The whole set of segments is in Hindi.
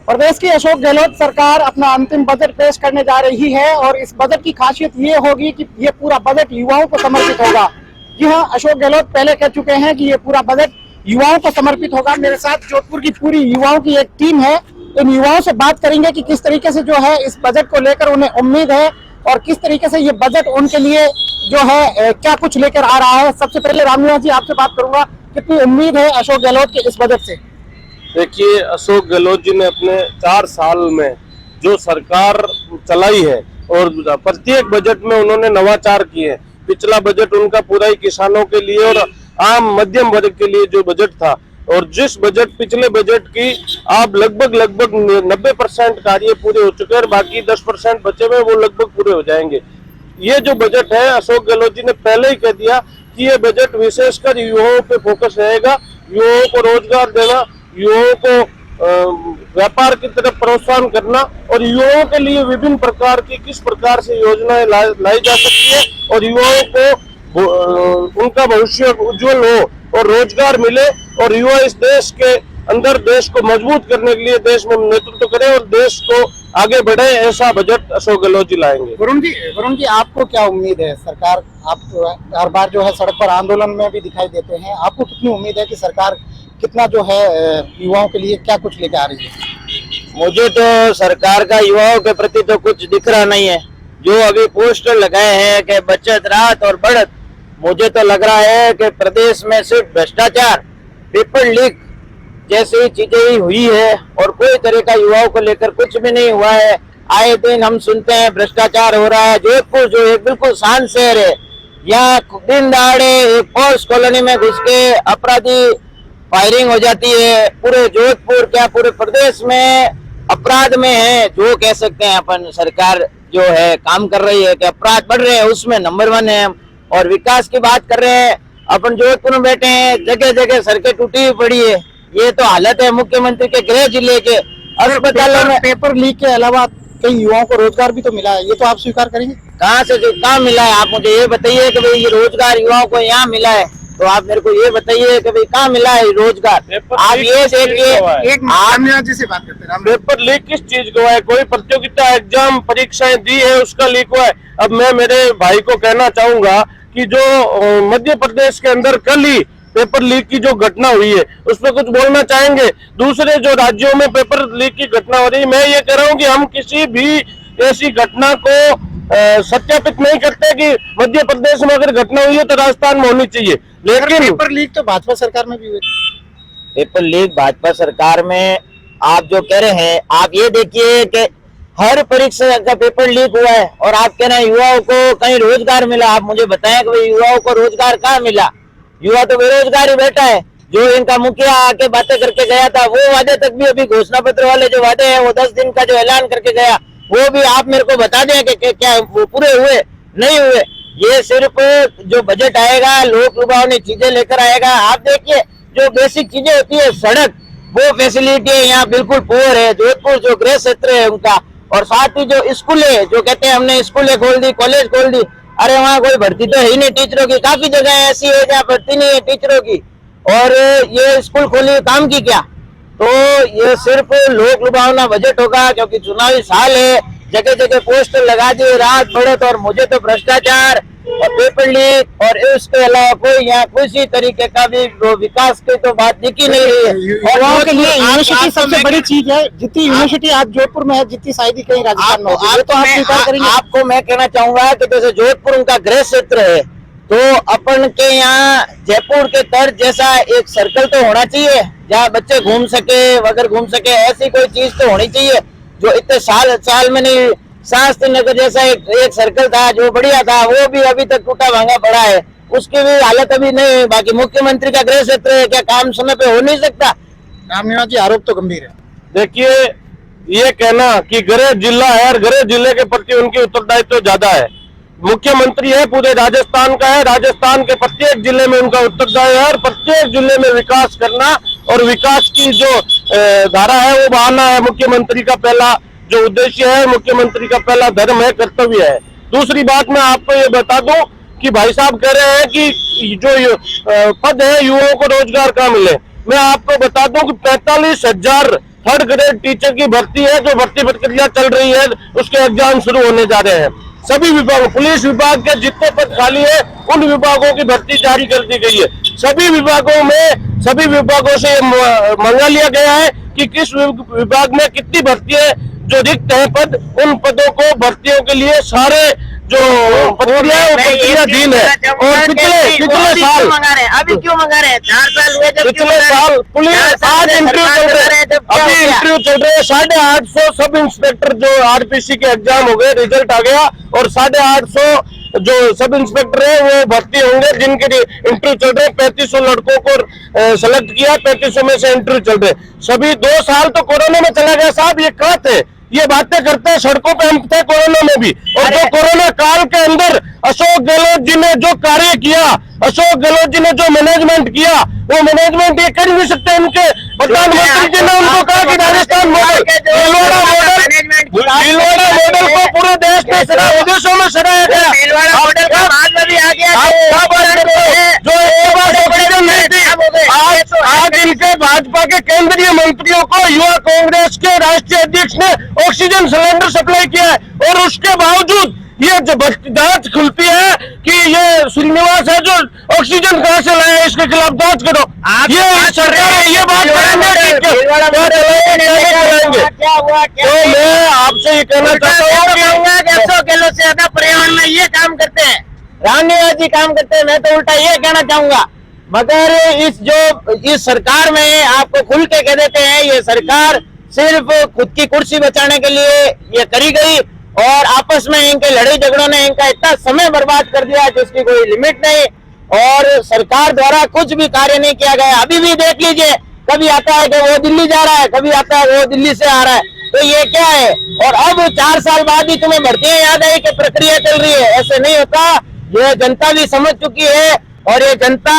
प्रदेश की अशोक गहलोत सरकार अपना अंतिम बजट पेश करने जा रही है और इस बजट की खासियत ये होगी कि ये पूरा बजट युवाओं को समर्पित होगा। जी हाँ, अशोक गहलोत पहले कह चुके हैं कि ये पूरा बजट युवाओं को समर्पित होगा। मेरे साथ जोधपुर की पूरी युवाओं की एक टीम है। इन युवाओं से बात करेंगे कि किस तरीके से जो है इस बजट को लेकर उन्हें उम्मीद है और किस तरीके से ये बजट उनके लिए जो है क्या कुछ लेकर आ रहा है। सबसे पहले रामनिवास जी आपसे बात करूंगा, कितनी उम्मीद है अशोक गहलोत के इस बजट से? देखिए, अशोक गहलोत जी ने अपने 4 साल में जो सरकार चलाई है और प्रत्येक बजट में उन्होंने नवाचार किए। पिछला बजट उनका पूरा ही किसानों के लिए और आम मध्यम वर्ग के लिए जो बजट था, और जिस बजट पिछले बजट की आप लगभग 90% कार्य पूरे हो चुके हैं और बाकी 10% बचे हुए वो लगभग पूरे हो जाएंगे। ये जो बजट है, अशोक गहलोत जी ने पहले ही कह दिया कि ये बजट विशेषकर युवाओं पे फोकस रहेगा। युवाओं को रोजगार देना, युवाओं को व्यापार की तरफ प्रोत्साहन करना और युवाओं के लिए विभिन्न प्रकार की किस प्रकार से योजनाएं लाई जा सकती है और युवाओं को उनका भविष्य उज्जवल हो और रोजगार मिले और युवा इस देश के अंदर देश को मजबूत करने के लिए देश में नेतृत्व करें और देश को आगे बढ़े, ऐसा बजट अशोक गहलोत जी लाएंगे। वरुण जी आपको क्या उम्मीद है? सरकार, आप हर बार जो है सड़क पर आंदोलन में भी दिखाई देते हैं, आपको कितनी उम्मीद है कि सरकार कितना जो है युवाओं के लिए क्या कुछ लेके आ रही है? मुझे तो सरकार का युवाओं के प्रति तो कुछ दिख रहा नहीं है। जो अभी पोस्टर लगाए हैं कि बचत राहत और बढ़त, मुझे तो लग रहा है कि प्रदेश में सिर्फ भ्रष्टाचार, पेपर लीक जैसी चीजें ही हुई है और कोई तरह का युवाओं को लेकर कुछ भी नहीं हुआ है। आए दिन हम सुनते हैं भ्रष्टाचार हो रहा है। जोधपुर जो एक बिल्कुल शांत शहर है, यहाँ दिन दहाड़े एक पॉश कॉलोनी में घुस के अपराधी फायरिंग हो जाती है। पूरे जोधपुर क्या पूरे प्रदेश में अपराध में है, जो कह सकते हैं अपन। सरकार जो है काम कर रही है कि अपराध बढ़ रहे हैं, उसमें नंबर 1 है हम। और विकास की बात कर रहे हैं, अपन जोधपुर में बैठे हैं, जगह जगह सड़कें टूटी हुई पड़ी है। ये तो हालत है मुख्यमंत्री के गृह जिले के अस्पतालों में। पेपर लीक के अलावा कई युवाओं को रोजगार भी तो मिला है, ये तो आप स्वीकार करेंगे? कहाँ मिला है? आप मुझे ये बताइए कि भाई ये रोजगार युवाओं को यहाँ मिला है, तो आप मेरे को ये बताइए कि भाई कहाँ मिला है रोजगार। आप ये देखिए, रामनिवास जी से बात करते हैं। पेपर लीक किस चीज को है? कोई प्रतियोगिता एग्जाम परीक्षाएं दी है उसका लीक हुआ है। अब मैं मेरे भाई को कहना चाहूंगा कि जो मध्य प्रदेश के अंदर कल ही पेपर लीक की जो घटना हुई है उस पर कुछ बोलना चाहेंगे? दूसरे जो राज्यों में पेपर लीक की घटना हो रही है, मैं ये कह रहा हूँ कि हम किसी भी ऐसी घटना को सत्यापित नहीं करते कि मध्य प्रदेश में अगर घटना हुई है तो राजस्थान में होनी चाहिए। लेकिन पेपर लीक तो भाजपा सरकार में भी हुई। पेपर लीक भाजपा सरकार में आप जो कह रहे हैं, आप ये देखिए कि हर परीक्षा का पेपर लीक हुआ है और आप कह रहे हैं युवाओं को कहीं रोजगार मिला। आप मुझे बताएं कि भाई युवाओं को रोजगार कहाँ मिला? युवा तो बेरोजगार ही बैठा है। जो इनका मुखिया आके बातें करके गया था, वो वादे तक भी अभी घोषणा पत्र वाले जो वादे हैं, वो 10 दिन का जो ऐलान करके गया, वो भी आप मेरे को बता दें कि क्या वो पूरे हुए नहीं हुए। ये सिर्फ जो बजट आएगा लोक लुभावनी चीजें लेकर आएगा। आप देखिए, जो बेसिक चीजें होती है, सड़क, वो फैसिलिटी यहाँ बिल्कुल पुअर है। जोधपुर जो गृह क्षेत्र है उनका, और साथ ही जो स्कूलें, जो कहते हैं हमने स्कूलें खोल दी, कॉलेज खोल दी, अरे वहाँ कोई भर्ती तो है ही नहीं टीचरों की। काफी जगह ऐसी है जहाँ भर्ती नहीं है टीचरों की, और ये स्कूल खोली काम की क्या? तो ये सिर्फ लोक लुभावना बजट होगा, क्योंकि चुनावी साल है। जगह जगह पोस्टर लगा दिए राहत बढ़त, और मुझे तो भ्रष्टाचार और पेपर लीक और इसके अलावा कोई यहाँ किसी तरीके का भी विकास की तो बात दिखी नहीं रही है। और युवाओं के लिए यूनिवर्सिटी सबसे बड़ी चीज है। जितनी यूनिवर्सिटी आज जोधपुर में है, जितनी शायद ही कहीं राजस्थान में होगी, तो आप स्वीकार करेंगे? आपको मैं कहना चाहूंगा कि जैसे जोधपुर उनका गृह क्षेत्र है, तो अपन के यहाँ जयपुर के तर्ज जैसा एक सर्कल तो होना चाहिए जहाँ बच्चे घूम सके, वगैरह घूम सके। ऐसी कोई चीज तो होनी चाहिए जो इतने साल में नहीं। शास्त्री नगर जैसा एक सर्कल था जो बढ़िया था, वो भी अभी तक टूटा भांगा पड़ा है, उसकी भी हालत अभी नहीं है। बाकी मुख्यमंत्री का गृह क्षेत्र है, क्या काम समय पे हो नहीं सकता? रामनिवास जी, आरोप तो गंभीर है। देखिए, ये कहना कि गृह जिला है और गृह जिले के प्रति उनकी उत्तरदायित्व तो ज्यादा है। मुख्यमंत्री है, पूरे राजस्थान का है, राजस्थान के प्रत्येक जिले में उनका उत्तरदायित्व है और प्रत्येक जिले में विकास करना और विकास की जो धारा है वो बहाना है। मुख्यमंत्री का पहला जो उद्देश्य है, मुख्यमंत्री का पहला धर्म है, कर्तव्य है। दूसरी बात मैं आपको ये बता दूं कि भाई साहब कह रहे हैं कि जो पद है युवाओं को रोजगार कहाँ मिले। मैं आपको बता दूं कि 45,000 थर्ड ग्रेड टीचर की भर्ती है, जो भर्ती प्रक्रिया चल रही है, उसके एग्जाम शुरू होने जा रहे हैं। सभी विभागों, पुलिस विभाग के जितने पद खाली है उन विभागों की भर्ती जारी कर दी गई है। सभी विभागों से मंगा लिया गया है कि किस विभाग में कितनी भर्ती है, जो रिक्त है पद, उन पदों को भर्तियों के लिए सारे जो प्रक्रिया दिन है। और पिछले साल अभी क्यों मंगा रहे हैं? 4 साल हुए जब पिछले साल पुलिस आज इंटरव्यू चल रहे हैं, अभी इंटरव्यू चल रहे हैं। 850 सब इंस्पेक्टर जो आरपीसी के एग्जाम हो गए, रिजल्ट आ गया, और 850 जो सब इंस्पेक्टर है वो भर्ती होंगे, जिनके इंटरव्यू चल रहे हैं। 3500 लड़कों को सेलेक्ट किया, 3500 में से इंटरव्यू चल रहे। सभी 2 साल तो कोरोना में चला गया साहब, ये कहाँ थे? ये बातें करते हैं, सड़कों पे हम थे कोरोना में भी। और जो कोरोना काल के अंदर अशोक गहलोत जी ने जो कार्य किया, अशोक गहलोत जी ने जो मैनेजमेंट किया, वो मैनेजमेंट ये कर नहीं सकते। उनके प्रधानमंत्री जी ने उनको कहा कि राजस्थान मॉडल, भीलवाड़ा मॉडल को पूरे देश में विदेशों में सराहा गया। आज इनके भाजपा के केंद्रीय मंत्रियों को युवा कांग्रेस के राष्ट्रीय अध्यक्ष ने ऑक्सीजन सिलेंडर सप्लाई किया है, और उसके बावजूद ये जांच खुलती है कि ये श्रीनिवास है जो ऑक्सीजन कहाँ से लाया, इसके खिलाफ जांच करो। ये सरकार ये बात करेंगे। तो मैं आपसे ये कहना चाहता हूँ कि अशोक गहलोत से ज्यादा पर्यावरण में ये काम करते हैं, रामनिवास जी काम करते हैं। मैं तो उल्टा ये कहना चाहूंगा, मगर इस सरकार में आपको खुल के कह देते हैं, ये सरकार सिर्फ खुद की कुर्सी बचाने के लिए ये करी गई, और आपस में इनके लड़ाई झगड़ों ने इनका इतना समय बर्बाद कर दिया जिसकी कोई लिमिट नहीं, और सरकार द्वारा कुछ भी कार्य नहीं किया गया। अभी भी देख लीजिए, कभी आता है कि वो दिल्ली जा रहा है, कभी आता है वो दिल्ली से आ रहा है, तो ये क्या है? और अब 4 साल बाद ही तुम्हें भर्तियां याद आई कि प्रक्रिया चल रही है? ऐसे नहीं होता। ये जनता भी समझ चुकी है, और ये जनता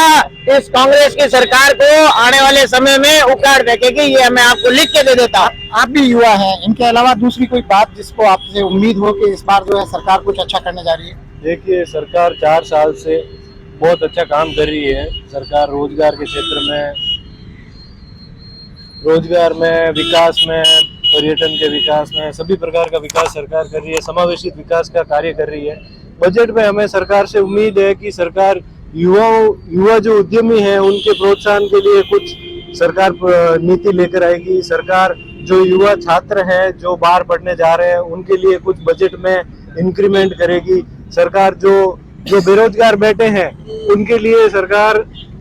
इस कांग्रेस की सरकार को आने वाले समय में उखाड़ फेंकेगी। ये मैं आपको लिख के दे देता। आप भी युवा हैं, इनके अलावा दूसरी कोई बात जिसको आपसे उम्मीद हो कि इस बार जो है सरकार कुछ अच्छा करने जा रही है? देखिए, सरकार 4 साल से बहुत अच्छा काम कर रही है। सरकार रोजगार के क्षेत्र में, रोजगार में, विकास में, पर्यटन के विकास में, सभी प्रकार का विकास सरकार कर रही है। समावेशित विकास का कार्य कर रही है। बजट में हमें सरकार से उम्मीद है कि सरकार युवा जो उद्यमी हैं उनके प्रोत्साहन के लिए कुछ सरकार नीति लेकर आएगी। सरकार जो युवा छात्र हैं जो बाहर पढ़ने जा रहे हैं उनके लिए कुछ बजट में इंक्रीमेंट करेगी। सरकार जो बेरोजगार बैठे हैं उनके लिए सरकार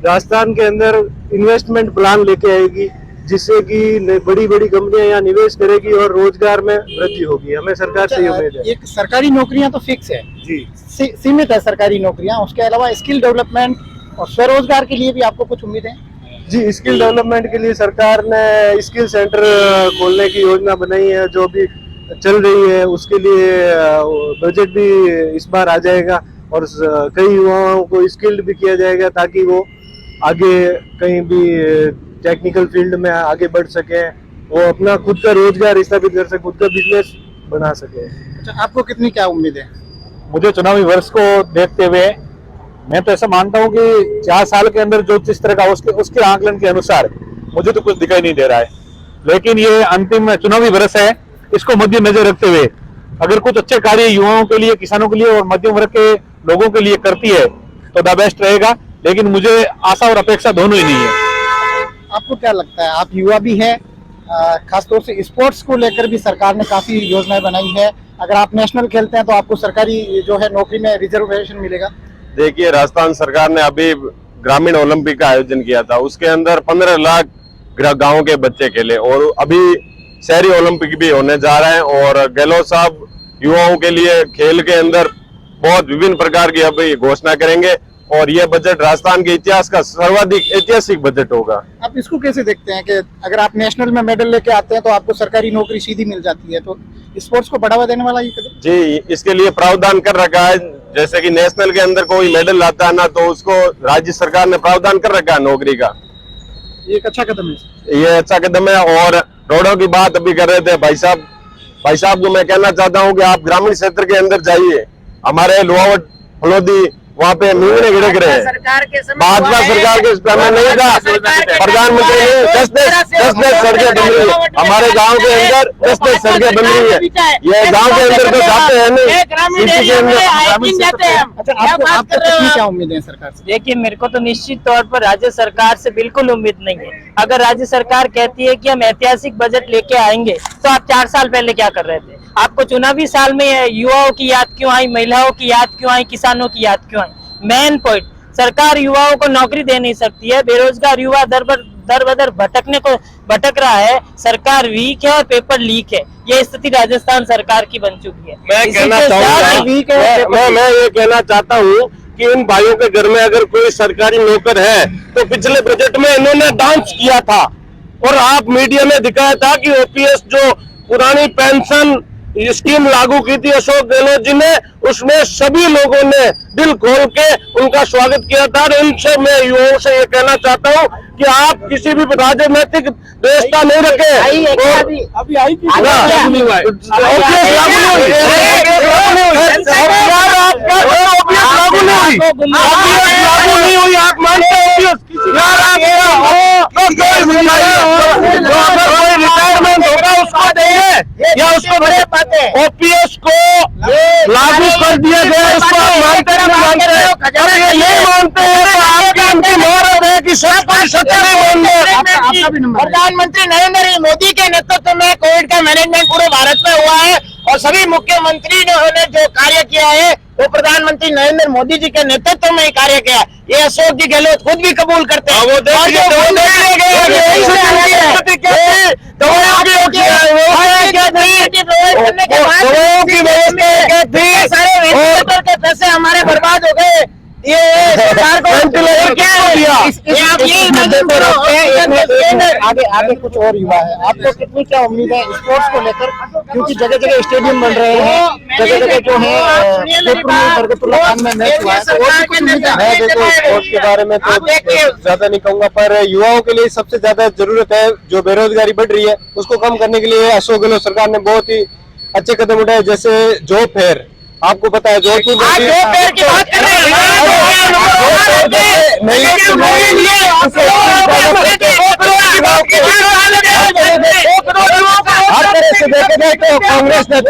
राजस्थान के अंदर इन्वेस्टमेंट प्लान लेके आएगी, जिससे कि बड़ी बड़ी कंपनियां यहाँ निवेश करेगी और रोजगार में वृद्धि होगी। हमें सरकार से उम्मीद है। एक सरकारी नौकरियां तो फिक्स है जी, सीमित है सरकारी नौकरियां, उसके अलावा स्किल डेवलपमेंट और स्वरोजगार के लिए भी आपको कुछ उम्मीद है? जी, स्किल डेवलपमेंट के लिए सरकार ने स्किल सेंटर खोलने की योजना बनाई है, जो भी चल रही है। उसके लिए बजट भी इस बार आ जाएगा, और कई युवाओं को स्किल्ड भी किया जाएगा ताकि वो आगे कहीं भी टेक्निकल फील्ड में आगे बढ़ सके, वो अपना खुद का रोजगार स्थापित कर सके, खुद का बिजनेस बना सके। अच्छा, आपको कितनी क्या उम्मीद है? मुझे चुनावी वर्ष को देखते हुए मैं तो ऐसा मानता हूं कि 4 साल के अंदर जो जिस तरह का उसके आंकलन के अनुसार मुझे तो कुछ दिखाई नहीं दे रहा है। लेकिन ये अंतिम चुनावी वर्ष है, इसको मद्देनजर रखते हुए अगर कुछ अच्छे कार्य युवाओं के लिए, किसानों के लिए और मध्यम वर्ग के लोगों के लिए करती है तो द बेस्ट रहेगा। लेकिन मुझे आशा और अपेक्षा दोनों ही नहीं है। आपको क्या लगता है, आप युवा भी हैं, खासतौर से स्पोर्ट्स को लेकर भी सरकार ने काफी योजनाएं बनाई है। अगर आप नेशनल खेलते हैं तो आपको सरकारी जो है नौकरी में रिजर्वेशन मिलेगा। देखिए, राजस्थान सरकार ने अभी ग्रामीण ओलंपिक का आयोजन किया था, उसके अंदर 15 लाख गांव के बच्चे खेले, और अभी शहरी ओलंपिक भी होने जा रहे हैं। और गहलोत साहब युवाओं के लिए खेल के अंदर बहुत विभिन्न प्रकार की अभी घोषणा करेंगे, और यह बजट राजस्थान के इतिहास का सर्वाधिक ऐतिहासिक बजट होगा। आप इसको कैसे देखते हैं कि अगर आप नेशनल में मेडल लेके आते हैं तो आपको सरकारी नौकरी सीधी मिल जाती है, तो स्पोर्ट्स को बढ़ावा देने वाला ये कदम? जी, इसके लिए प्रावधान कर रखा है। जैसे कि नेशनल के अंदर कोई मेडल लाता है ना, तो उसको राज्य सरकार ने प्रावधान कर रखा है नौकरी का। ये एक अच्छा कदम है। ये अच्छा कदम है। और रोडों की बात अभी कर रहे थे भाई साहब को मैं कहना चाहता हूँ कि आप ग्रामीण क्षेत्र के अंदर जाइए, हमारे लोहावट फलोदी वहाँ पे मींगड़े गिड़क रहे हैं। भाजपा सरकार के समय नहीं था, प्रधानमंत्री ने 10-10 सड़कें बन रही है हमारे गांव के अंदर, 10-10 सड़कें बन रही है। ये गांव के अंदर तो जाते हैं नहीं, सिटी के अंदर। अच्छा, आपको कितनी क्या उम्मीद है सरकार से? देखिए, मेरे को तो निश्चित तौर पर राज्य सरकार से बिल्कुल उम्मीद नहीं है। अगर राज्य सरकार कहती है कि हम ऐतिहासिक बजट लेके आएंगे, तो आप 4 साल पहले क्या कर रहे थे? आपको चुनावी साल में युवाओं की याद क्यों आई, महिलाओं की याद क्यों आई, किसानों की याद क्यों आई? मेन पॉइंट, सरकार युवाओं को नौकरी दे नहीं सकती है। बेरोजगार युवा दर बदर भटक रहा है। सरकार वीक है और पेपर लीक है। ये स्थिति राजस्थान सरकार की बन चुकी है। मैं इसी कहना के साथ चाहूंगा, वीक है मैं ये कहना चाहता हूँ कि इन भाइयों के घर में अगर कोई सरकारी नौकर है तो पिछले बजट में इन्होंने डांस किया था और आप मीडिया में दिखाया था कि ओपीएस जो पुरानी पेंशन स्कीम लागू की थी अशोक गहलोत जी ने, उसमें सभी लोगों ने दिल खोल के उनका स्वागत किया था। और इनसे मैं युवाओं से ये कहना चाहता हूँ कि आप किसी भी राजनीतिक द्वेषता नहीं रखें। अभी आई थी लागू नहीं हुई, आप मानते हो? कोई रिटायरमेंट होगा उसको देंगे या उसको ओपीएस को लागू कर दिया गया, उसको आप मानते नहीं मानते? अरे ये नहीं मानते हैं तो आपकी उनकी महारत है कि सरकार सत्ता नहीं मानते। प्रधानमंत्री नरेंद्र मोदी के नेतृत्व में कोविड का मैनेजमेंट पूरे भारत में हुआ है और सभी मुख्यमंत्री ने जो कार्य किया है वो प्रधानमंत्री नरेंद्र मोदी जी के नेतृत्व में ही कार्य किया। ये अशोक जी गहलोत खुद भी कबूल करते हैं। पैसे हमारे बर्बाद हो गए। ये सरकार को आगे कुछ और युवा है, आपको कितनी क्या उम्मीद है स्पोर्ट्स को लेकर? क्योंकि जगह जगह स्टेडियम बन रहे हैं, जगह जगह जो है बरकतुल्ला खान में मैच हुआ है, तो और भी कुछ उम्मीद है? मैं देखो स्पोर्ट्स के बारे में तो ज्यादा नहीं कहूंगा, पर युवाओं के लिए सबसे ज्यादा जरूरत है। जो बेरोजगारी बढ़ रही है उसको कम करने के लिए अशोक गहलोत सरकार ने बहुत ही अच्छे कदम उठाए, जैसे जॉब फेयर। आपको पता है जोधपुर की बात कर रहे कांग्रेस ने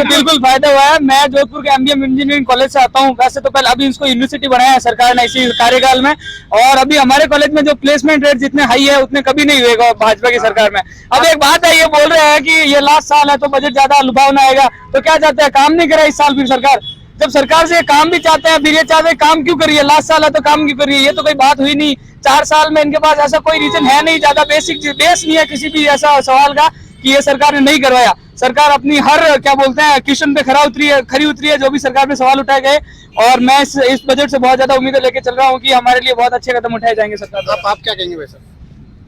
बिल्कुल फायदा हुआ है। मैं जोधपुर के एमबीएम इंजीनियरिंग कॉलेज से आता हूँ। वैसे तो पहले अभी इसको यूनिवर्सिटी बनाया है सरकार ने इसी कार्यकाल में, और अभी हमारे कॉलेज में जो प्लेसमेंट रेट जितने हाई है उतने कभी नहीं हुएगा भाजपा की सरकार में। अब एक बात है, ये बोल रहे हैं कि ये लास्ट साल है तो बजट ज्यादा लुभावना आएगा, तो क्या चाहते हैं? काम नहीं करा इस साल फिर सरकार? जब सरकार से काम भी चाहते हैं फिर ये चाहते हैं काम क्यों करिए? लास्ट साल है तो काम क्यों करिए? ये तो कोई बात हुई नहीं। 4 साल में इनके पास ऐसा कोई रीजन है नहीं, ज्यादा बेसिक बेस नहीं है किसी भी ऐसा सवाल का कि ये सरकार ने नहीं करवाया। सरकार अपनी हर क्या बोलते हैं क्वेश्चन पे खरी उतरी है, जो भी सरकार पे सवाल उठाए गए। और मैं इस बजट से बहुत ज्यादा उम्मीदें लेके चल रहा हूँ कि हमारे लिए बहुत अच्छे कदम उठाए जाएंगे सरकार। आप क्या कहेंगे वैसे?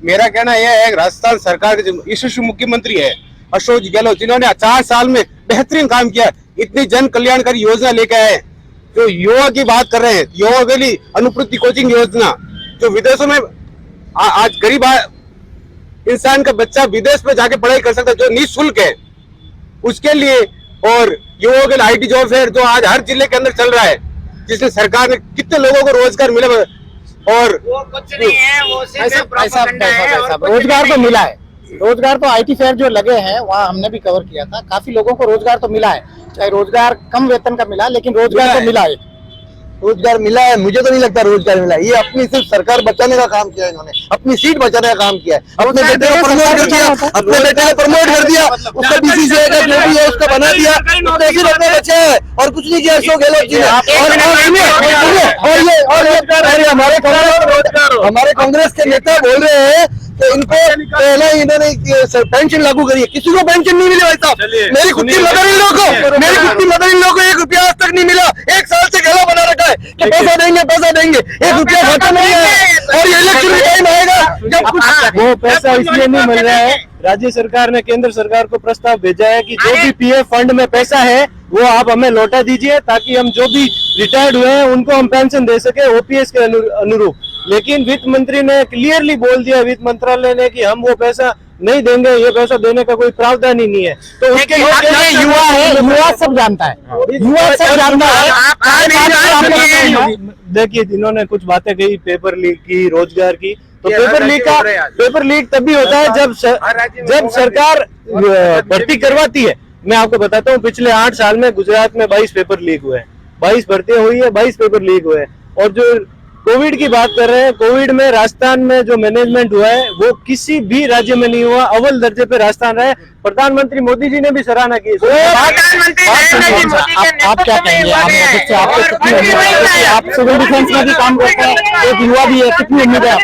मेरा कहना यह है, राजस्थान सरकार के जो यशस्वी मुख्यमंत्री है अशोक गहलोत, जिन्होंने 4 साल में बेहतरीन काम किया, इतनी जन कल्याणकारी योजना लेकर आए। जो युवा की बात कर रहे हैं, युवा के लिए अनुपूर्ति कोचिंग योजना, जो विदेशों में आज गरीब इंसान का बच्चा विदेश में जाके पढ़ाई कर सकता है, जो निःशुल्क है उसके लिए। और युवाओं के लिए आईटी जॉब फेयर जो आज हर जिले के अंदर चल रहा है, जिससे सरकार ने कितने लोगों को रोजगार मिला। और वो कुछ नहीं है, वो सिर्फ रोजगार तो मिला है, रोजगार तो आईटी फेयर जो लगे हैं वहाँ हमने भी कवर किया था, काफी लोगों को रोजगार तो मिला है। चाहे रोजगार कम वेतन का मिला, लेकिन रोजगार तो मिला है। रोजगार मिला है, मुझे तो नहीं लगता रोजगार मिला है। ये अपनी सिर्फ सरकार बचाने का काम किया है, इन्होंने अपनी सीट बचाने का काम किया है। अपने बेटे को प्रमोट कर दिया, उसका बीसीसीआई का जो भी है उसका बना दिया, उसने सिर्फ अपने बचे हैं और कुछ नहीं किया अशोक गहलोत जी ने। और हमारे कांग्रेस के नेता बोल रहे हैं तो इनको पहले इन्होंने पेंशन लागू करी है, किसी को पेंशन नहीं मिली भाई साहब। मेरी खुद की मदर इन लोगों को 1 रुपया आज तक नहीं मिला। 1 साल से गला बना रखा है कि पैसा देंगे 1 रुपया खाता नहीं है। और ये इलेक्शन में टाइम आएगा जब कुछ वो पैसा इसलिए नहीं मिल रहा है। राज्य सरकार ने केंद्र सरकार को प्रस्ताव भेजा है कि जो भी पीएफ फंड में पैसा है वो आप हमें लौटा दीजिए, ताकि हम जो भी रिटायर्ड हुए हैं उनको हम पेंशन दे सके ओपीएस के अनुरूप। लेकिन वित्त मंत्री ने क्लियरली बोल दिया, वित्त मंत्रालय ने, कि हम वो पैसा नहीं देंगे, ये पैसा देने का कोई प्रावधान ही नहीं है। तो उसके लिए युवा है, युवा सब जानता है, युवा सब जानता है। देखिए, इन्होंने कुछ बातें कही, पेपर लीक की, रोजगार की, तो पेपर लीक तभी होता है जब सरकार भर्ती करवाती है। मैं आपको बताता हूँ, पिछले 8 साल में गुजरात में 22 पेपर लीक हुए हैं, 22 भर्तियां हुई है, 22 पेपर लीक हुए हैं। और जो कोविड की बात कर रहे हैं, कोविड में राजस्थान में जो मैनेजमेंट हुआ है वो किसी भी राज्य में नहीं हुआ, अव्वल दर्जे पे राजस्थान रहे। प्रधानमंत्री मोदी जी ने भी सराहना की। आप क्या कहेंगे, आप सिविल डिफेंस में भी काम करते हैं, एक युवा भी है, कितनी उम्मीद है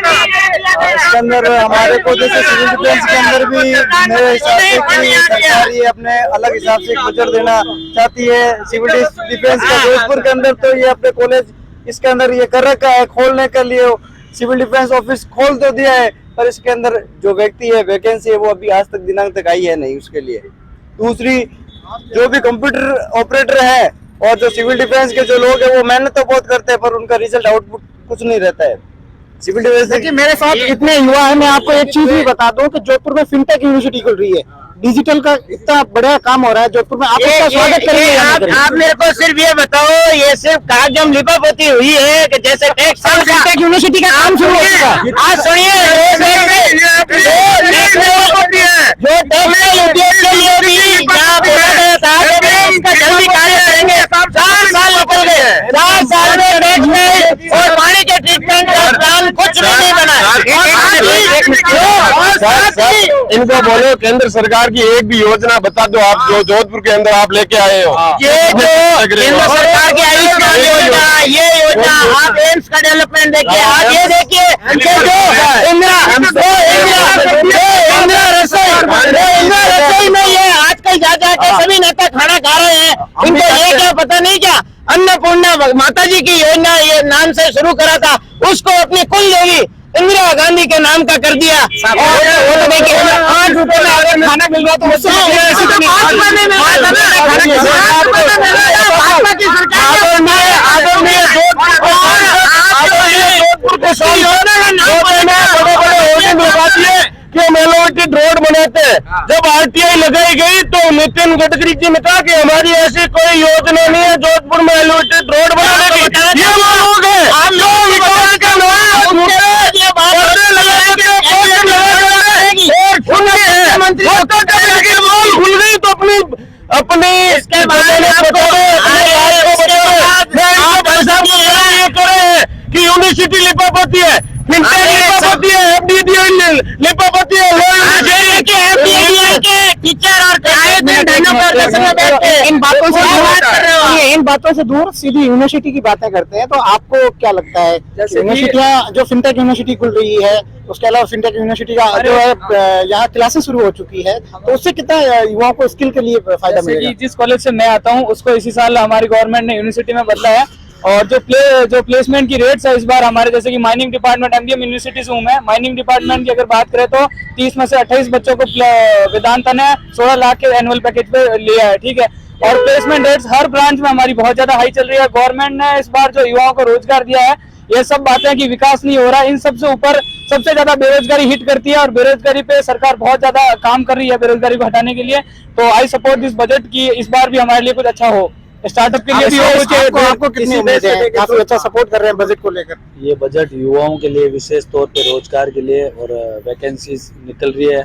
इसके अंदर हमारे को? जैसे सिविल डिफेंस के अंदर भी मेरे हिसाब से कि सरकार ये अपने अलग हिसाब से एक बजट देना चाहती है। सिविल डिफेंस का जोधपुर के अंदर तो ये अपने कॉलेज इसके अंदर ये कर रखा है, खोलने के लिए सिविल डिफेंस ऑफिस खोल तो दिया है, पर इसके अंदर जो व्यक्ति है, वैकेंसी है, वो अभी आज तक दिनांक तक आई है नहीं उसके लिए। दूसरी, जो भी कंप्यूटर ऑपरेटर है और जो सिविल डिफेंस के जो लोग हैं वो मेहनत तो बहुत करते हैं, पर उनका रिजल्ट आउटपुट कुछ नहीं रहता है। सिविल डिफेंस देखिए, मेरे साथ इतने युवा है, मैं आपको एक चीज भी बता दूं कि जोधपुर में फिनटेक यूनिवर्सिटी खुल रही है, डिजिटल का इतना बड़ा काम हो रहा है जोधपुर में। आप इसका स्वागत करेंगे? आप मेरे को सिर्फ ये बताओ, ये सिर्फ कागजम लिपापोती हुई है कि जैसे फिनटेक यूनिवर्सिटी का काम शुरू हो चुका है। आज सुनिए, जो टेक्सटाइल उद्योग के लिए भी जहाँ बोला गया था कि इसका जल्दी कार्य करेंगे, 4 साल निकल गए, 4 साल में टेक्सटाइल और पानी के ट्रीटमेंट का प्लान कुछ भी नहीं बना। इनको बोलो केंद्र सरकार की एक भी योजना बता दो आप, जो जोधपुर के अंदर आप लेके आए हो। ये जो केंद्र सरकार की आयुष्मान योजना, ये योजना, आप एम्स का डेवलपमेंट देखिए, आज ये देखिए, ये जो इंदिरा रसोई में ये आजकल जा के सभी नेता खाना खा रहे हैं, इनको ये क्या पता नहीं क्या अन्नपूर्णा माता जी की योजना ये नाम से शुरू करा था, उसको अपनी कुल देवी इंदिरा गांधी के नाम का कर दिया। और वो देखिए, 8 रुपए में अगर खाना मिल रहा तो उससे मेलोडिटेड रोड बनाते हैं। जब आरटीआई लगाई गई तो नितिन गडकरी जी ने कहा कि हमारी ऐसी कोई योजना नहीं है जोधपुर में एलिवेटेड रोड बनाने की। ये लोग हैं जो विकास का भूल गई तो अपनी इसके कि यूनिवर्सिटी लिपापोती है, लिपापोती है, लिपापोती है, टीचर और इन बातों से दूर सीधी यूनिवर्सिटी की बातें करते हैं। तो आपको क्या लगता है, यूनिवर्सिटियाँ जो फिनटेक यूनिवर्सिटी खुल रही है, उसके अलावा फिनटेक यूनिवर्सिटी का जो है यहाँ क्लासेस शुरू हो चुकी है, तो उससे कितना युवाओं को स्किल के लिए फायदा मिलेगा? जिस कॉलेज से मैं आता हूँ उसको इसी साल हमारी गवर्नमेंट ने यूनिवर्सिटी में बदला है, और जो प्लेसमेंट की रेट्स है इस बार हमारे, जैसे कि माइनिंग डिपार्टमेंट, एमबीएम यूनिवर्सिटी से हूँ मैं, माइनिंग डिपार्टमेंट की अगर बात करें तो 30 में से 28 बच्चों को वेदांता ने 16 लाख के एनुअल पैकेज पे लिया है, ठीक है। और प्लेसमेंट रेट्स हर ब्रांच में हमारी बहुत ज्यादा हाई चल रही है। गवर्नमेंट ने इस बार जो युवाओं को रोजगार दिया है, ये सब बातें कि विकास नहीं हो रहा, इन सबसे ऊपर सबसे ज्यादा बेरोजगारी हिट करती है, और बेरोजगारी पे सरकार बहुत ज्यादा काम कर रही है बेरोजगारी को हटाने के लिए। तो आई सपोर्ट दिस बजट की इस बार भी हमारे लिए कुछ अच्छा हो, स्टार्टअप के लिए भी हो। आपको कितनी उम्मीद है? काफी अच्छा सपोर्ट कर रहे हैं बजट को लेकर। ये बजट युवाओं के लिए विशेष तौर पे रोजगार के लिए और वैकेंसीज निकल रही है।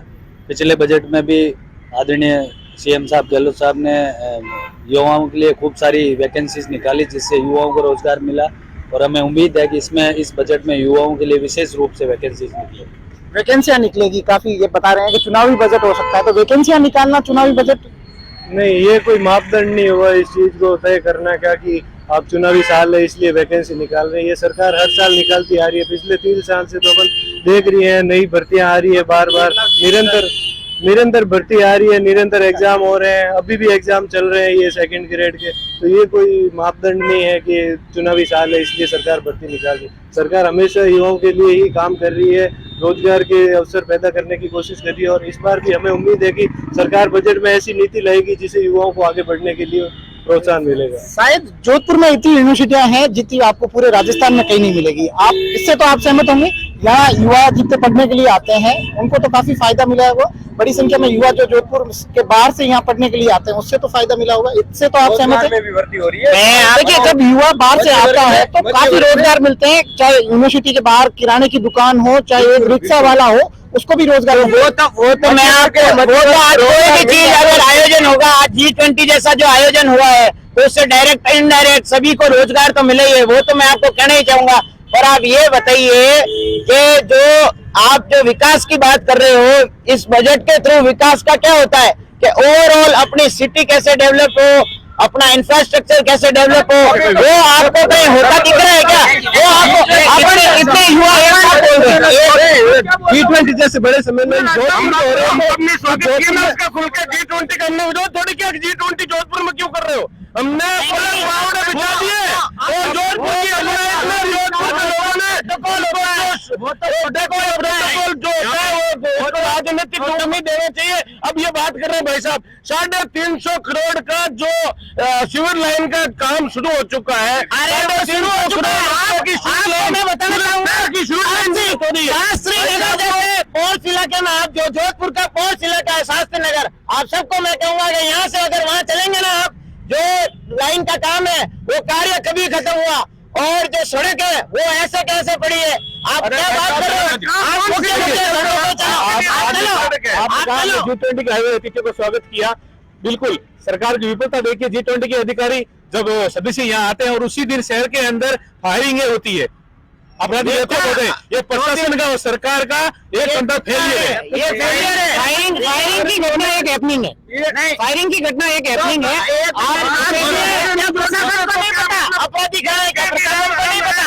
पिछले बजट में भी आदरणीय सीएम साहब गहलोत साहब ने युवाओं के लिए खूब सारी वैकेंसीज निकाली, जिससे युवाओं को रोजगार मिला, और हमें उम्मीद है कि इस बजट में युवाओं के लिए विशेष रूप से वैकेंसीज निकलेगी। वैकेंसियां निकलेगी काफी, ये बता रहे हैं कि चुनावी बजट हो सकता है, तो वैकेंसियां निकालना चुनावी बजट नहीं, ये कोई मापदंड नहीं हुआ इस चीज को तय करना क्या कि आप चुनावी साल है इसलिए वैकेंसी निकाल रहे हैं। ये सरकार हर साल निकालती आ रही है, पिछले 3 साल से तो अपन देख रही है, नई भर्तियां आ रही है, बार बार निरंतर भर्ती आ रही है, निरंतर एग्जाम हो रहे हैं, अभी भी एग्जाम चल रहे हैं ये 2nd ग्रेड के। तो ये कोई मापदंड नहीं है कि चुनावी साल है इसलिए सरकार भर्ती निकाल रही है। सरकार हमेशा युवाओं के लिए ही काम कर रही है, रोजगार के अवसर पैदा करने की कोशिश कर रही है, और इस बार भी हमें उम्मीद है कि सरकार बजट में ऐसी नीति लाएगी जिससे युवाओं को आगे बढ़ने के लिए प्रोत्साहन मिलेगा। शायद जोधपुर में इतनी यूनिवर्सिटियां हैं जितनी आपको पूरे राजस्थान में कहीं नहीं मिलेगी। आप इससे तो आप सहमत होंगे? यहाँ युवा जितने पढ़ने के लिए आते हैं उनको तो काफी फायदा मिला है। वो बड़ी संख्या में युवा जो जोधपुर के बाहर से यहाँ पढ़ने के लिए आते हैं, उससे तो फायदा मिला होगा। इससे तो आप सहमत हैं? भी भर्ती हो रही है। देखिए, जब युवा बाहर से आता है तो काफी रोजगार मिलते हैं, चाहे यूनिवर्सिटी के बाहर किराने की दुकान हो, चाहे एक रिक्शा वाला हो, उसको भी रोजगार वो तो मैं आपको आज कोई भी चीज अगर आयोजन होगा, आज G20 जैसा जो आयोजन हुआ है, तो उससे डायरेक्ट इनडायरेक्ट सभी को रोजगार तो मिले ही है, वो तो मैं आपको कहना ही चाहूंगा। और आप ये बताइए कि जो आप जो विकास की बात कर रहे हो, इस बजट के थ्रू विकास का क्या होता है कि ओवरऑल अपनी सिटी कैसे डेवलप हो, अपना इंफ्रास्ट्रक्चर कैसे डेवलप हो, वो आपको कहीं होता दिख रहा है क्या? वो आपको अपने इतने युवा एक साथ बोल रहे हैं G20 जैसे बड़े सम्मेलन G20 करने में थोड़ी क्या G20 जोधपुर में क्यों कर रहे हो? हमने बिछा दिए और जोधपुर की जोधपुर के लोगों ने जो होता है वो राजनीतिक उम्मीद देना चाहिए। अब ये बात कर रहे हैं भाई साहब, 350 करोड़ का जो सिविल लाइन का काम शुरू हो चुका है। पॉल्स इलाके में आप जो जोधपुर का पॉल्स इलाका है, शास्त्री नगर, आप सबको मैं कहूंगा कि यहाँ से अगर वहाँ चलेंगे ना आप, जो लाइन का काम है वो कार्य कभी खत्म हुआ, और जो सड़क है वो ऐसे कैसे पड़ी है। आप क्या बात कर रहे हो? G20 के हाईवे अतिथि को स्वागत किया। बिल्कुल सरकार की विफलता देखिए, G20 के अधिकारी जब सदस्य यहाँ आते हैं और उसी दिन शहर के अंदर फायरिंग होती है, अपराधी होते हैं। ये प्रशासन का और सरकार का एक अंदर फेलियर है। ये फेलियर है। फायरिंग की घटना एक हैपनिंग है, फायरिंग की घटना एक हैपनिंग है। अपराधी कहाँ है, प्रशासन को नहीं पता।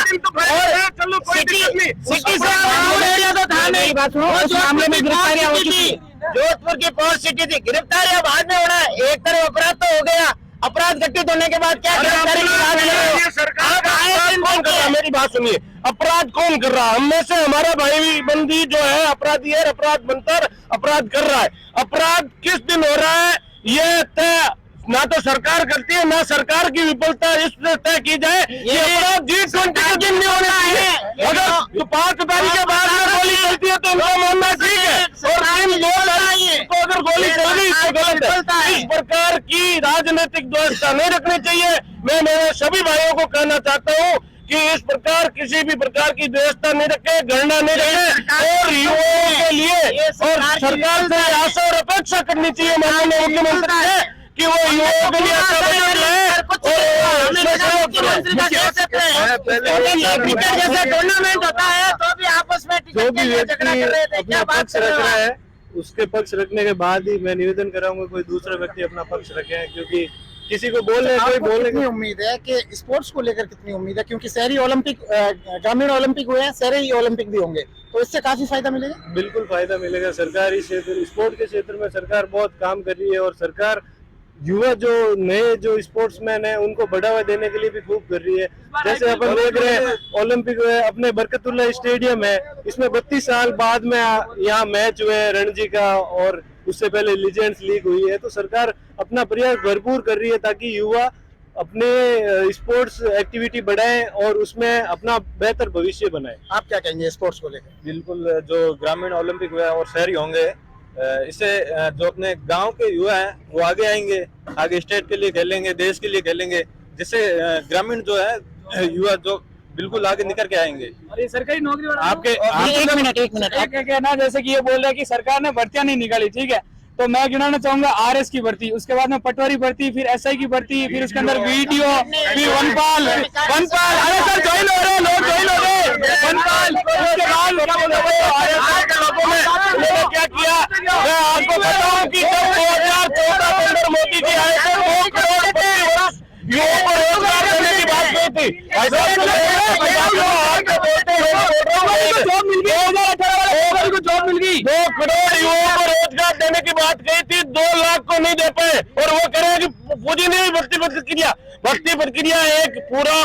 सिटी से तो था नहीं, उस मामले में गिरफ्तारियां हो चुकी। जोधपुर की पॉल सिटी थी, गिरफ्तारियां बाद में होना है। एक तरफ अपराध तो हो गया, अपराध घटित होने के बाद क्या गिरफ्तारी की बात कर रहे हो? मेरी बात सुनिए, अपराध कौन कर रहा है? हम में से हमारा भाई बंदी जो है अपराधी है, अपराध बनकर अपराध कर रहा है। अपराध किस दिन हो रहा है ये तय ना तो सरकार करती है, ना सरकार की विफलता इस तय की जाए। ये अपराध G20 के दिन नहीं होना है। अगर तो 5 तारीख के बाद में गोली चलती है तो उनका मानना ठीक है, और 2 तारीख को अगर गोली चल गई तो गलत है। इस प्रकार की राजनीतिक व्यवस्था नहीं रखनी चाहिए। मैं मेरे सभी भाइयों को कहना चाहता हूँ कि इस प्रकार किसी भी प्रकार की व्यवस्था नहीं रखे, गणना नहीं रखे, और युवाओं के लिए और सरकार से आशा और अपेक्षा करनी चाहिए माननीय मुख्यमंत्री से कि वो युवाओं के लिए अच्छा बजट लाए। क्रिकेट जैसे टूर्नामेंट होता है तो भी आपस में जो भी व्यक्ति अपना पक्ष रख रहा है उसके पक्ष रखने के बाद ही मैं निवेदन कराऊंगा कोई दूसरा व्यक्ति अपना पक्ष रखे, क्योंकि किसी को बोलने कितनी उम्मीद है कि स्पोर्ट्स को लेकर कितनी उम्मीद है? क्योंकि शहरी ओलंपिक, ग्रामीण ओलंपिक हुए हैं, शहरी ओलंपिक भी होंगे, तो इससे काफी फायदा मिलेगा। बिल्कुल फायदा मिलेगा। सरकारी क्षेत्र स्पोर्ट के क्षेत्र में सरकार बहुत काम कर रही है, और सरकार युवा जो नए जो स्पोर्ट्समैन है उनको बढ़ावा देने के लिए भी खूब कर रही है। जैसे अपन देख रहे हैं ओलंपिक अपने बरकतुल्ला स्टेडियम है, इसमें 32 साल बाद में यहाँ मैच हुए रणजी का, और उससे पहले लीजेंड्स लीग हुई है। तो सरकार अपना प्रयास भरपूर कर रही है ताकि युवा अपने स्पोर्ट्स एक्टिविटी बढ़ाएं और उसमें अपना बेहतर भविष्य बनाएं। आप क्या कहेंगे स्पोर्ट्स को लेकर? बिल्कुल, जो ग्रामीण ओलंपिक हुआ और शहरी होंगे, इससे जो अपने गांव के युवा हैं वो आगे आएंगे, आगे स्टेट के लिए खेलेंगे, देश के लिए खेलेंगे, जिससे ग्रामीण जो है युवा जो बिल्कुल आगे निकल के आएंगे। अरे सरकारी नौकरी वाला एक मिनट कहना, जैसे कि ये बोल रहा है कि सरकार ने भर्तियां नहीं निकाली, ठीक है, तो मैं गिनाना चाहूंगा RS की भर्ती, उसके बाद में पटवारी भर्ती, फिर SI की भर्ती, फिर उसके अंदर वीडियो, फिर वनपाल। अरे सर ज्वाइन हो रहे, लोग ज्वाइन हो रहे, वनपाल। उसके बाद लोगों ने क्या किया, मैं आपको बताऊं कि जब 2014 के अंदर मोदी जी आए थे 2 करोड़ युवाओं को रोजगार देने की बात की थी। 2 करोड़ युवाओं को रोजगार देने की बात कही थी, 2 लाख को नहीं दे पाए, और वो कह रहे हैं कि पूंजी ने भी भर्ती किया। भर्ती प्रक्रिया एक पूरा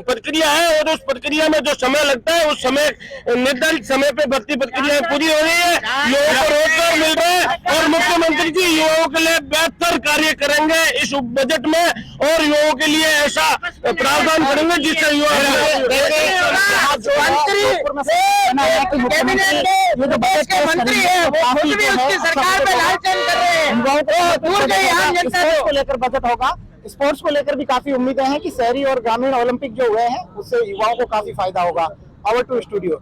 प्रक्रिया है और उस प्रक्रिया में जो समय लगता है उस समय निर्धारित समय पे भर्ती प्रक्रिया पूरी हो रही है, युवाओं को रोजगार मिल रहा है और मुख्यमंत्री जी युवाओं के लिए बेहतर कार्य करेंगे इस बजट में और युवाओं के लिए ऐसा प्रावधान करेंगे जिससे युवा मंत्री है वो खुद भी उसकी सरकार में लालचन कर रहे हैं, दूर गई आम जनता को लेकर बजट होगा। स्पोर्ट्स को लेकर भी काफी उम्मीदें हैं कि शहरी और ग्रामीण ओलंपिक जो हुए हैं उससे युवाओं को काफी फायदा होगा। Over to studio.